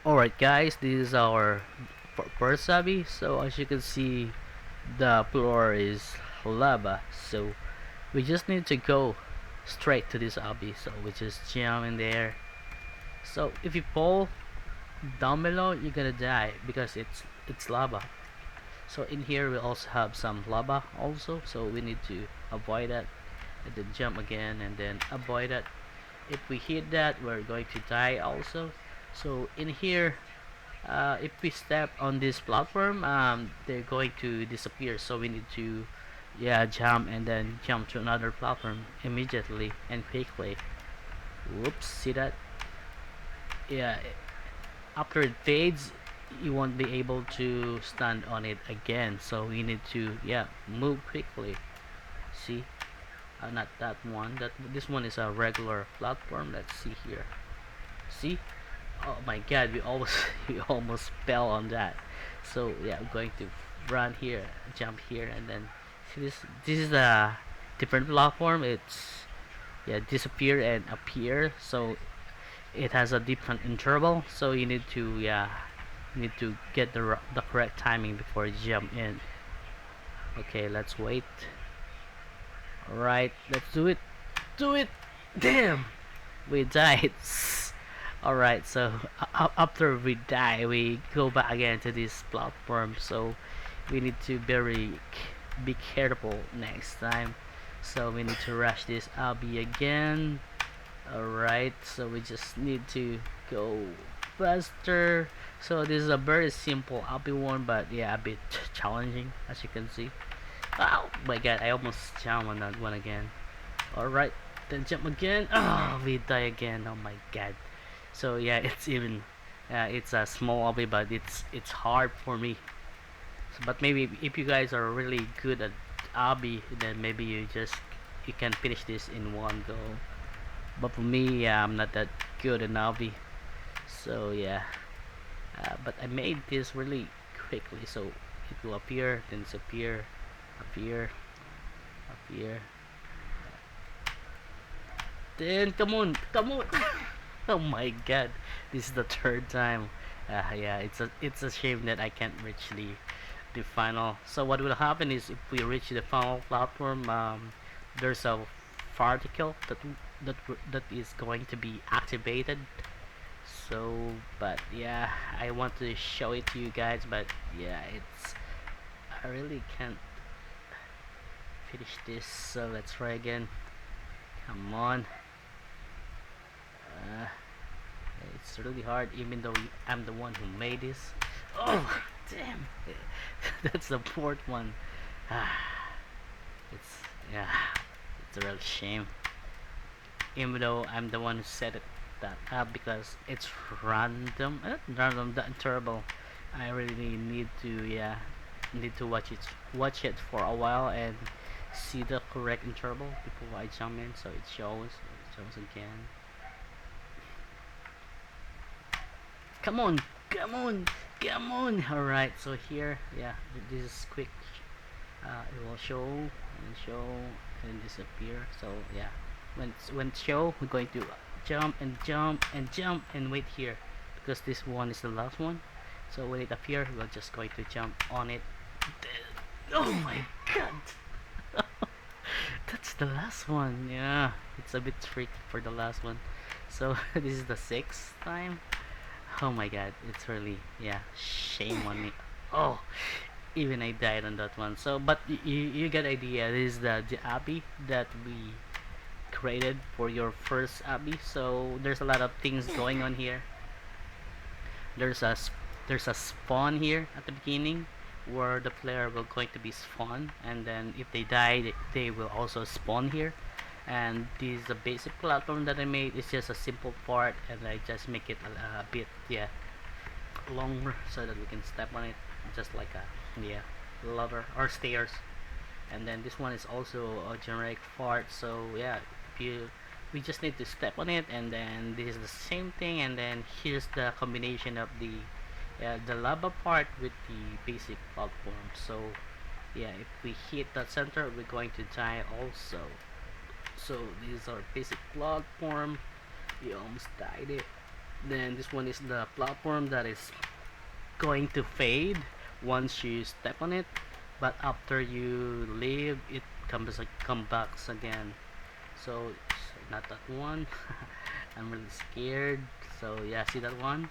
Alright guys, this is our first hobby. So as you can see, the floor is lava, so we just need to go straight to this hobby. So we just jump in there. So if you fall down below, you're gonna die because it's lava. So in here we also have some lava also, so we need to avoid that and then jump again and then avoid that. If we hit that, we're going to die also. So in here, if we step on this platform, they're going to disappear, so we need to, yeah, jump and then jump to another platform immediately and quickly. Whoops, see that? Yeah, after it fades, you won't be able to stand on it again, so we need to, yeah, move quickly. See, not that one, that this one is a regular platform. Let's see here. See, oh my god, we almost we almost fell on that. So yeah, I'm going to run here, jump here, and then see this is a different platform. It's, yeah, disappear and appear, so it has a different interval, so you need to, yeah, you need to get the correct timing before you jump in. Okay, let's wait. All right, let's do it. Damn, we died. Alright, so after we die, we go back again to this platform. So we need to be careful next time. So we need to rush this Obby again. Alright, so we just need to go faster. So this is a very simple Obby one, but yeah, a bit challenging, as you can see. Oh my god, I almost jumped on that one again. Alright, then jump again. Oh, we die again. Oh my god. So yeah, it's even, it's a small hobby, but it's hard for me. So, but maybe if you guys are really good at hobby, then maybe you can finish this in one go. But for me, yeah, I'm not that good in hobby. So yeah, but I made this really quickly. So it will appear, then disappear, appear, appear. Then come on. Oh my god, this is the third time. Yeah, it's a shame that I can't reach the final. So what will happen is if we reach the final platform, there's a particle that is going to be activated. So, but yeah, I want to show it to you guys, but yeah, it's, I really can't finish this. So let's try again. Come on. Uh, It's really hard, even though I'm the one who made this. Oh, damn! That's the fourth one. It's, yeah, it's a real shame. Even though I'm the one who set it that up because it's random. Random, that terrible. I really need to, yeah, need to watch it for a while and see the correct interval before I jump in. So it shows again. Come on, come on, come on. Alright, so here, yeah, this is quick. It will show and show and disappear. So yeah, when it show, we're going to jump and jump and jump and wait here because this one is the last one. So when it appear, we're just going to jump on it. Oh my god. That's the last one. Yeah, it's a bit tricky for the last one. So this is the sixth time. Oh my god, it's really, yeah, shame on me. Oh, even I died on that one. So, but you get idea. This is the abbey that we created for your first abbey. So there's a lot of things going on here. There's there's a spawn here at the beginning where the player will going to be spawned, and then if they die, they will also spawn here. And this is a basic platform that I made. It's just a simple part, and I just make it a bit, yeah, longer so that we can step on it, just like a, yeah, ladder or stairs. And then this one is also a generic part, so yeah, if you, we just need to step on it, and then this is the same thing, and then here's the combination of the lava part with the basic platform. So yeah, if we hit that center, we're going to die also. So this is our basic platform. We almost died it. Then this one is the platform that is going to fade once you step on it, but after you leave it come back again. So not that one. I'm really scared. So yeah, see that one?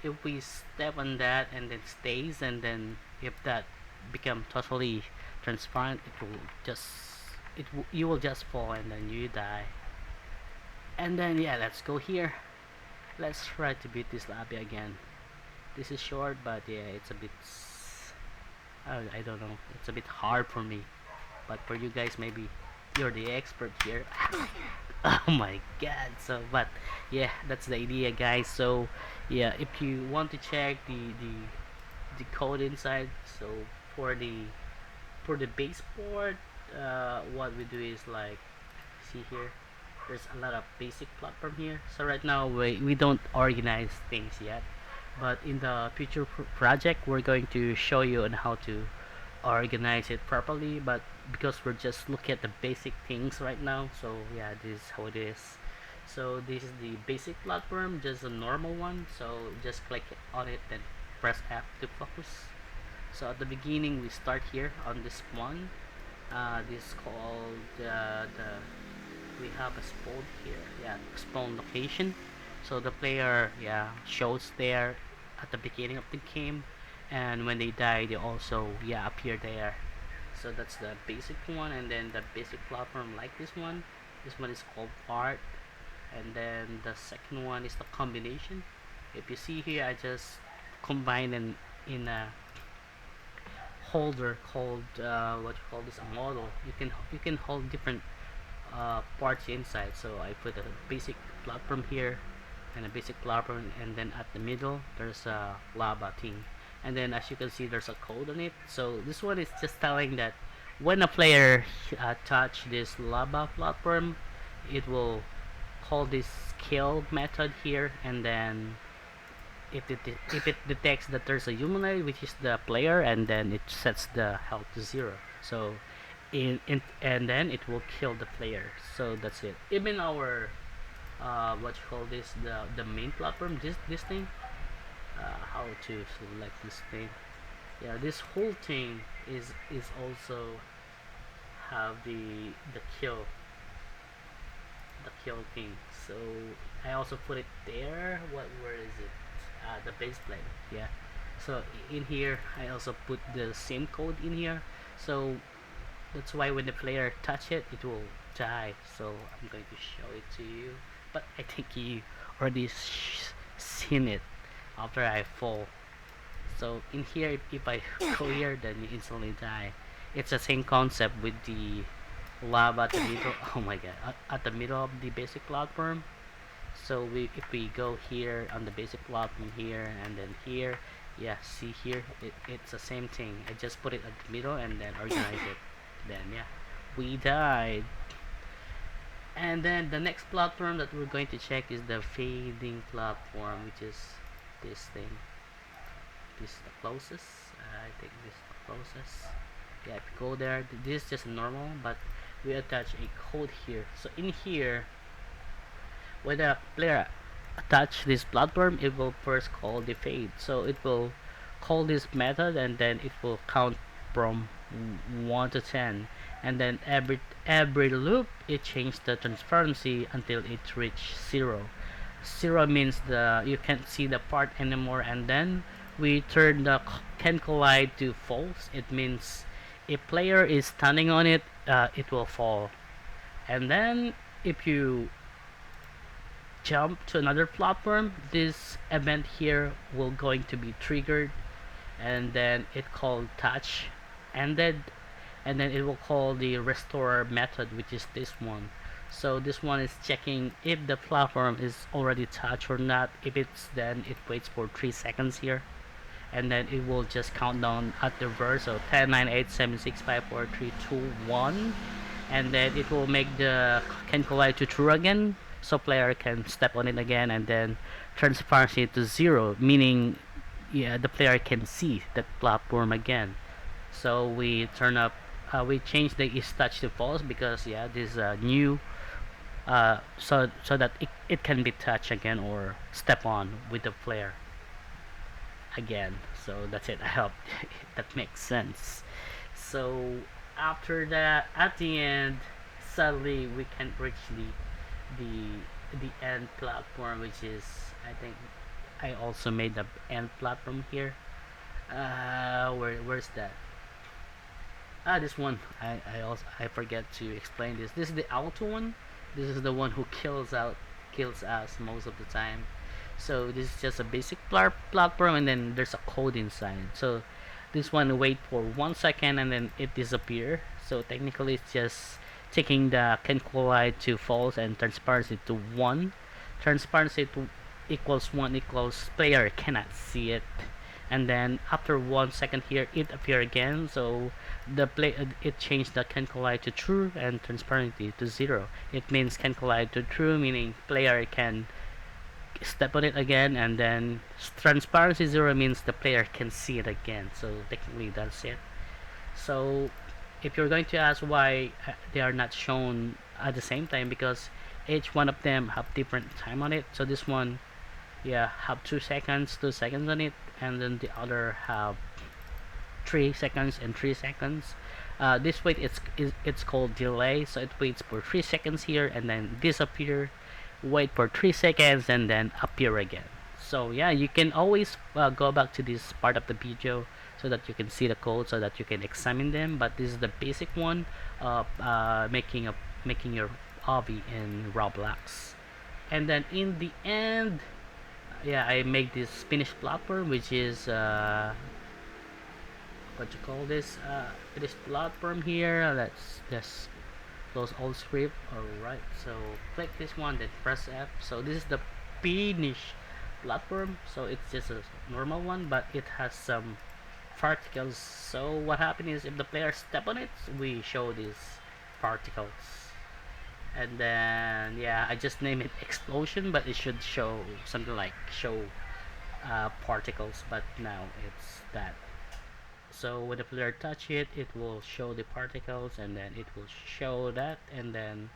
If we step on that and then stays, and then if that become totally transparent, it will just you will just fall and then you die. And then yeah, let's go here. Let's try to beat this lobby again. This is short, but yeah, it's a bit I don't know, it's a bit hard for me, but for you guys, maybe you're the expert here. Oh my god. So but yeah, that's the idea, guys. So yeah, if you want to check the code inside, so for the baseboard, what we do is like, see here, there's a lot of basic platform here. So right now we don't organize things yet, but in the future project we're going to show you on how to organize it properly. But because we're just looking at the basic things right now, so yeah, this is how it is. So this is the basic platform, just a normal one. So just click on it and press F to focus. So at the beginning we start here on this one. This is called the we have a spawn here, yeah, spawn location. So the player, yeah, shows there at the beginning of the game, and when they die they also, yeah, appear there. So that's the basic one. And then the basic platform like this one is called part. And then the second one is the combination. If you see here, I just combine in a holder called what you call this, a model. You can hold different parts inside. So I put a basic platform here and a basic platform, and then at the middle there's a lava thing. And then as you can see, there's a code on it. So this one is just telling that when a player touch this lava platform, it will call this kill method here. And then if it detects that there's a humanoid, which is the player, and then it sets the health to 0. So and then it will kill the player. So that's it. Even our what you call this, the main platform, this thing, how to select this thing, yeah, this whole thing is also have the kill thing. So I also put it there. Where is it? The base plate, yeah. So in here I also put the same code in here. So that's why when the player touch it, it will die. So I'm going to show it to you, but I think you already seen it after I fall. So in here, if I go here, then you instantly die. It's the same concept with the lava at the middle. Oh my god, at the middle of the basic platform. So if we go here on the basic platform here, and then here, yeah, see here, it's the same thing. I just put it at the middle and then organize it. Then yeah, we died. And then the next platform that we're going to check is the fading platform, which is this thing. This is the closest. I think this is the closest. Yeah, if you go there, this is just normal, but we attach a code here. So in here, when the player attach this platform, it will first call the fade. So it will call this method, and then it will count from 1 to 10, and then every loop it changes the transparency until it reach 0. 0 means the you can't see the part anymore, and then we turn the can collide to false. It means if player is standing on it, it will fall. And then if you jump to another platform, this event here will going to be triggered, and then it called touch ended, and then it will call the restore method, which is this one. So this one is checking if the platform is already touched or not. If it's, then it waits for 3 seconds here, and then it will just count down at the verse. So 10, 9, 8, 7, 6, 5, 4, 3, 2, 1, and then it will make the can collide to true again, so player can step on it again, and then transparency to 0, meaning yeah, the player can see that platform again. So we turn up we change the is touch to false, because yeah, this is a new so that it can be touched again or step on with the player again. So that's it. I hope that makes sense. So after that, at the end, sadly we can't reach the end platform, which is, I think I also made the end platform here. Where's that? This one. I forget to explain this. This is the auto one. This is the one who kills us most of the time. So this is just a basic platform, and then there's a code inside. So this one wait for 1 second and then it disappear. So technically it's just taking the can collide to false and transparency to 1. Transparency to equals 1 equals player cannot see it, and then after 1 second here it appear again. So it changed the can collide to true and transparency to 0. It means can collide to true, meaning player can step on it again, and then transparency 0 means the player can see it again. So technically that's it. So if you're going to ask why they are not shown at the same time, because each one of them have different time on it. So this one, yeah, have 2 seconds on it, and then the other have 3 seconds and 3 seconds. This wait it's called delay, so it waits for 3 seconds here and then disappear, wait for 3 seconds and then appear again. So yeah, you can always go back to this part of the video so that you can see the code, so that you can examine them. But this is the basic one of making your hobby in Roblox. And then in the end, yeah, I make this finished platform, which is what you call this finished platform here. Let's close all script. Alright, so click this one, then press F. So this is the finished platform. So it's just a normal one, but it has some particles. So what happens is if the player step on it, we show these particles. And then yeah, I just name it explosion, but it should show something like show particles, but now it's that. So when the player touch it, it will show the particles, and then it will show that, and then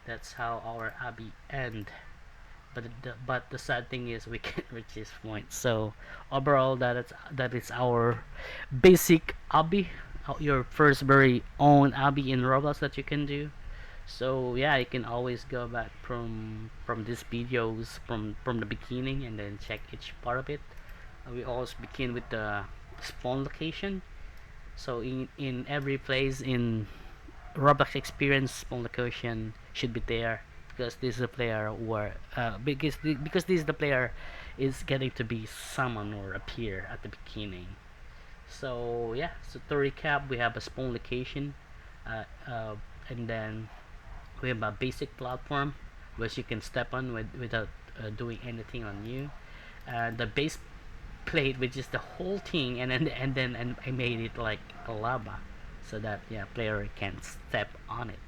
that's how our obby end. But the sad thing is we can't reach this point. So overall, that is our basic obby, your first very own obby in Roblox that you can do. So yeah, you can always go back from these videos from the beginning and then check each part of it. We always begin with the spawn location. So in every place in Roblox experience, spawn location should be there, because this is the player where because this is the player is getting to be summon or appear at the beginning. So yeah, so to recap, we have a spawn location, uh, uh, and then we have a basic platform which you can step on without doing anything on you. The base plate, which is the whole thing, and I made it like a lava, so that yeah, player can step on it.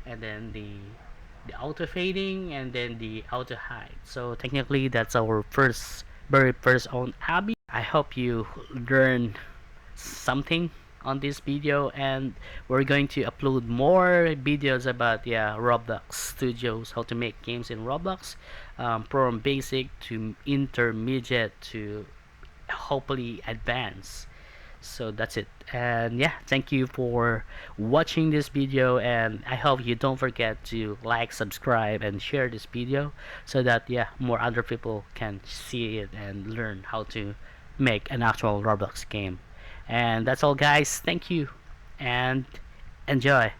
And then the auto fading, and then the auto hide. So technically, that's our very first own hobby. I hope you learn something on this video, and we're going to upload more videos about yeah Roblox Studios, how to make games in Roblox, from basic to intermediate to hopefully advanced. So that's it, and yeah, thank you for watching this video, and I hope you don't forget to like, subscribe and share this video, so that yeah, more other people can see it and learn how to make an actual Roblox game. And that's all guys, thank you and enjoy.